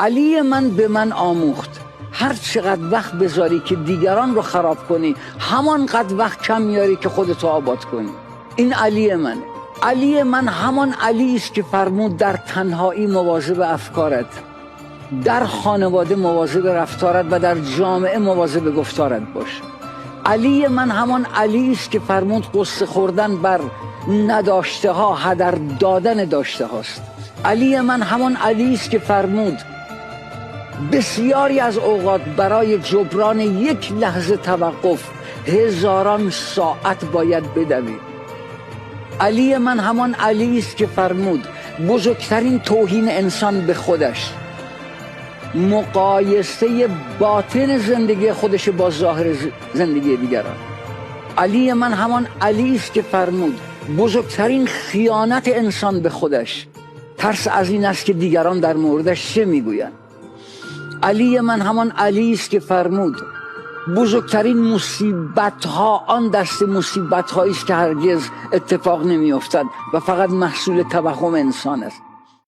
علی من به من آموخت هر چقدر وقت بذاری که دیگران رو خراب کنی، همانقدر وقت کم میاری که خودتو آباد کنی. این علی منه. علی من همان علی است که فرمود در تنهایی مواظب افکارت، در خانواده مواظب رفتارت و در جامعه مواظب گفتارت باش. علی من همان علی است که فرمود قصه خوردن بر نداشته ها هدر دادن داشته هاست. علی من همان علی است که فرمود بسیاری از اوقات برای جبران یک لحظه توقف هزاران ساعت باید بدوی. علی من همان علی است که فرمود بزرگترین توهین انسان به خودش مقایسه باطن زندگی خودش با ظاهر زندگی دیگران. علی من همان علی است که فرمود بزرگترین خیانت انسان به خودش ترس از این است که دیگران در موردش چه میگویند. علی من همان علی است که فرمود بزرگترین مصیبت ها آن دست مصیبت هایی است که هرگز اتفاق نمی افتد و فقط محصول توهم انسان است.